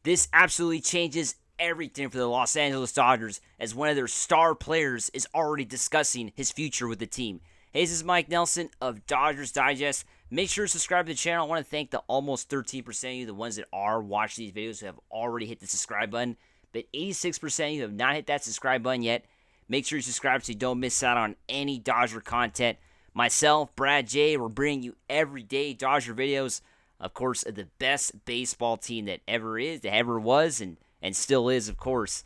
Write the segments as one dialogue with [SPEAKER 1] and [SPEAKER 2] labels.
[SPEAKER 1] This absolutely changes everything for the Los Angeles Dodgers, as one of their star players is already discussing his future with the team. Hey, this is Mike Nelson of Dodgers Digest. Make sure to subscribe to the channel. I want to thank the almost 13% of you, the ones that are watching these videos, who have already hit the subscribe button. But 86% of you have not hit that subscribe button yet. Make sure you subscribe so you don't miss out on any Dodger content. Myself, Brad J, we're bringing you everyday Dodger videos. Of course, the best baseball team that ever is, that ever was, and still is, of course.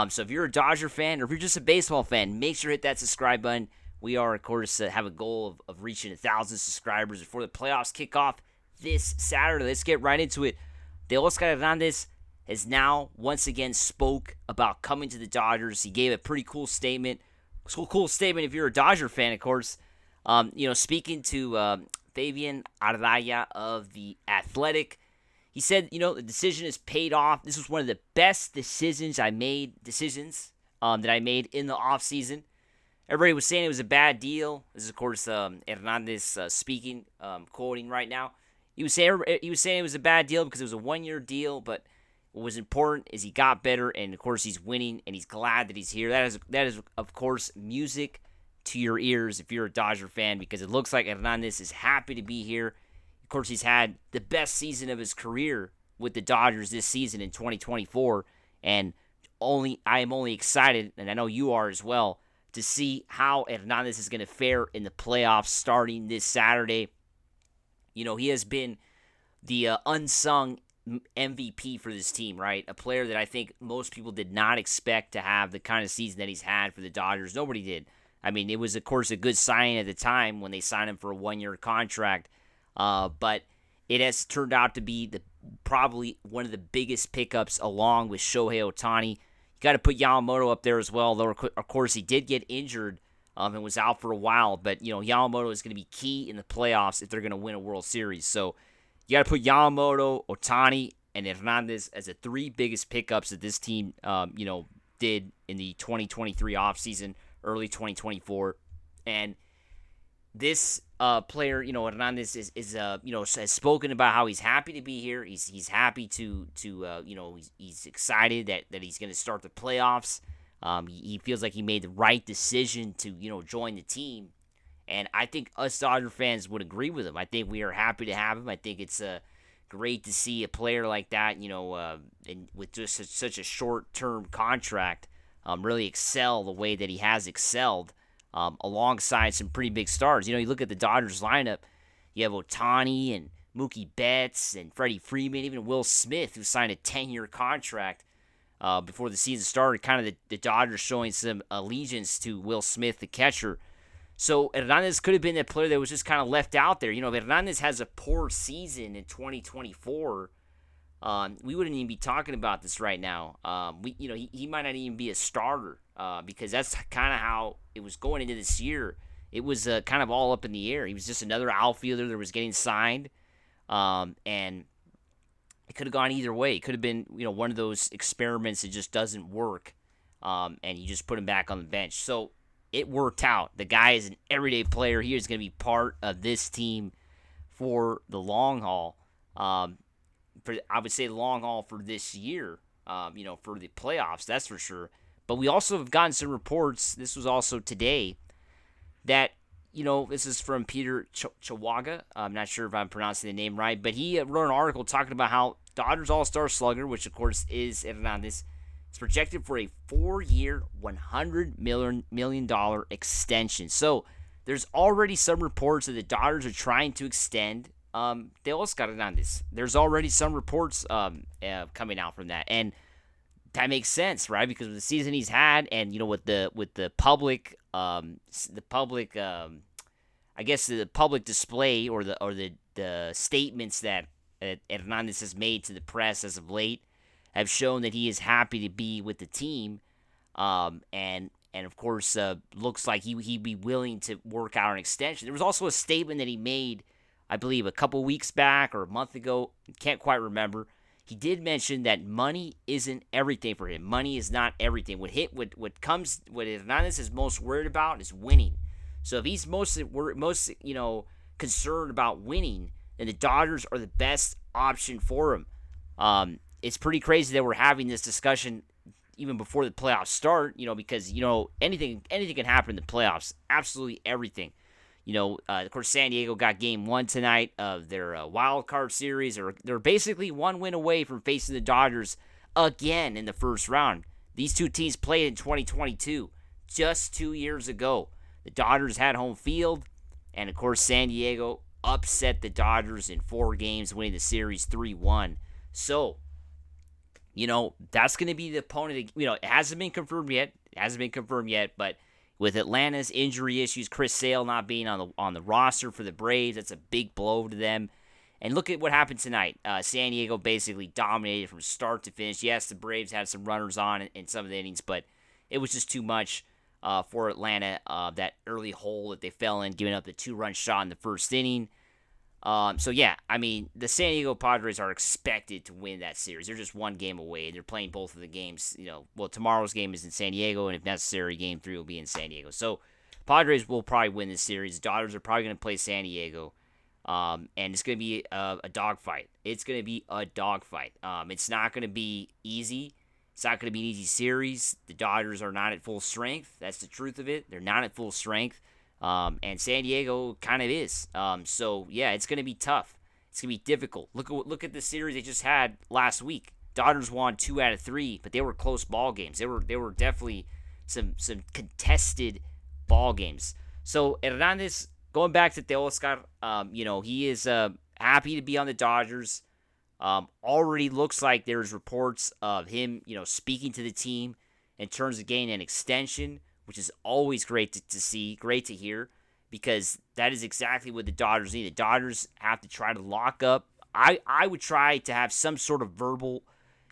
[SPEAKER 1] So if you're a Dodger fan, or if you're just a baseball fan, make sure to hit that subscribe button. We are, of course, have a goal of reaching 1,000 subscribers before the playoffs kick off this Saturday. Let's get right into it. Teoscar Hernández has now once again spoke about coming to the Dodgers. He gave a pretty cool statement. Cool statement if you're a Dodger fan, of course. Speaking to Fabian Ardaya of The Athletic, he said, the decision has paid off. This was one of the best decisions I made that I made in the offseason. Everybody was saying it was a bad deal. This is, of course, Hernandez speaking, quoting right now. He was saying it was a bad deal because it was a one-year deal, but what was important is he got better, and of course he's winning, and he's glad that he's here. That is of course music to your ears if you're a Dodger fan, because it looks like Hernandez is happy to be here. Of course, he's had the best season of his career with the Dodgers this season in 2024, and I am only excited, and I know you are as well, to see how Hernandez is going to fare in the playoffs starting this Saturday. He has been the unsung MVP for this team, right? A player that I think most people did not expect to have the kind of season that he's had for the Dodgers. Nobody did. I mean, it was, of course, a good sign at the time when they signed him for a one-year contract, but it has turned out to be probably one of the biggest pickups along with Shohei Ohtani. You got to put Yamamoto up there as well, though, of course, he did get injured and was out for a while, but, Yamamoto is going to be key in the playoffs if they're going to win a World Series. So you got to put Yamamoto, Ohtani, and Hernandez as the three biggest pickups that this team, did in the 2023 offseason, early 2024. And this player, Hernandez has spoken about how he's happy to be here. He's happy to he's excited that he's going to start the playoffs. He feels like he made the right decision to join the team, and I think us Dodger fans would agree with him. I think we are happy to have him. I think it's great to see a player like that, and with just such a short-term contract, really excel the way that he has excelled. Alongside some pretty big stars. You look at the Dodgers lineup, you have Ohtani and Mookie Betts and Freddie Freeman, even Will Smith, who signed a 10-year contract before the season started. Kind of the Dodgers showing some allegiance to Will Smith, the catcher. So Hernandez could have been that player that was just kind of left out there. If Hernandez has a poor season in 2024, we wouldn't even be talking about this right now. He might not even be a starter because that's kind of how it was going into this year. It was kind of all up in the air. He was just another outfielder that was getting signed, and it could have gone either way. It could have been one of those experiments that just doesn't work, and you just put him back on the bench. So it worked out. The guy is an everyday player. He is going to be part of this team for the long haul. I would say the long haul for this year, for the playoffs, that's for sure. But we also have gotten some reports, this was also today, that, this is from Peter Chawaga. I'm not sure if I'm pronouncing the name right, but he wrote an article talking about how Dodgers All-Star slugger, which of course is Hernandez, is projected for a 4-year, $100 million extension. So there's already some reports that the Dodgers are trying to extend Teoscar Hernández. There's already some reports coming out from that, and that makes sense, right? Because of the season he's had, and with the public, I guess the public display or the statements that Hernández has made to the press as of late have shown that he is happy to be with the team, and of course looks like he'd be willing to work out an extension. There was also a statement that he made, I believe, a couple weeks back or a month ago, can't quite remember. He did mention that money isn't everything for him. Money is not everything. What Hernandez is most worried about is winning. So if he's most concerned about winning, then the Dodgers are the best option for him. it's pretty crazy that we're having this discussion even before the playoffs start, because, anything can happen in the playoffs. Absolutely everything. Of course, San Diego got game 1 tonight of their wild card series, or they're basically one win away from facing the Dodgers again in the first round. These two teams played in 2022, just 2 years ago. The Dodgers had home field, and of course, San Diego upset the Dodgers in 4 games, winning the series 3-1. So, that's going to be the opponent. It hasn't been confirmed yet. But with Atlanta's injury issues, Chris Sale not being on the roster for the Braves, that's a big blow to them. And look at what happened tonight. San Diego basically dominated from start to finish. Yes, the Braves had some runners on in some of the innings, but it was just too much for Atlanta. That early hole that they fell in, giving up the 2-run shot in the first inning. The San Diego Padres are expected to win that series. They're just 1 game away. They're playing both of the games. Tomorrow's game is in San Diego, and if necessary, Game 3 will be in San Diego. So, Padres will probably win this series. Dodgers are probably going to play San Diego, and it's going to be a dogfight. It's going to be a dogfight. It's not going to be easy. It's not going to be an easy series. The Dodgers are not at full strength. That's the truth of it. They're not at full strength. And San Diego kind of is. It's going to be tough. It's going to be difficult. Look at the series they just had last week. Dodgers won 2 out of 3, but they were close ball games. They were definitely some contested ball games. So Hernandez, going back to Teoscar, he is happy to be on the Dodgers. Already looks like there's reports of him, speaking to the team in terms of getting an extension, which is always great to see, great to hear, because that is exactly what the Dodgers need. The Dodgers have to try to lock up. I would try to have some sort of verbal,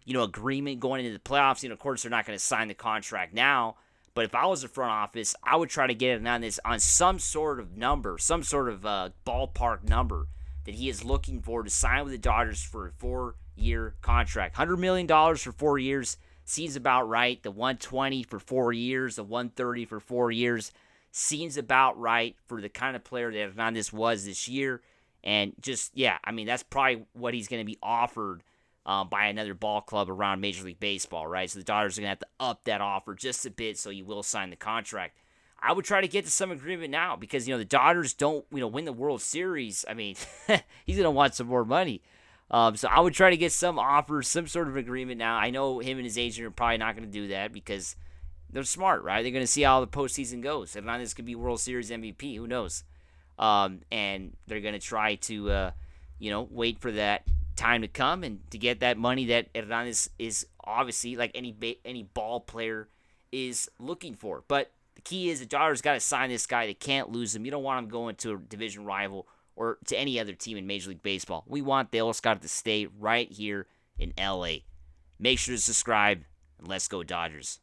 [SPEAKER 1] agreement going into the playoffs. Of course, they're not going to sign the contract now, but if I was the front office, I would try to get it on some sort of number, some sort of ballpark number that he is looking for to sign with the Dodgers for a 4-year contract. $100 million for 4 years. Seems about right. The $120 for 4 years, the $130 for 4 years seems about right for the kind of player that Hernandez was this year. And that's probably what he's going to be offered by another ball club around Major League Baseball, right? So the Dodgers are going to have to up that offer just a bit so he will sign the contract. I would try to get to some agreement now because, the Dodgers don't, win the World Series. He's going to want some more money. So I would try to get some offers, some sort of agreement now. I know him and his agent are probably not going to do that because they're smart, right? They're going to see how the postseason goes. Hernandez could be World Series MVP. Who knows? And they're going to try to, wait for that time to come and to get that money that Hernandez is obviously, like any ball player, is looking for. But the key is the Dodgers got to sign this guy. They can't lose him. You don't want him going to a division rival or to any other team in Major League Baseball. We want Teoscar to stay right here in LA. Make sure to subscribe, and let's go Dodgers.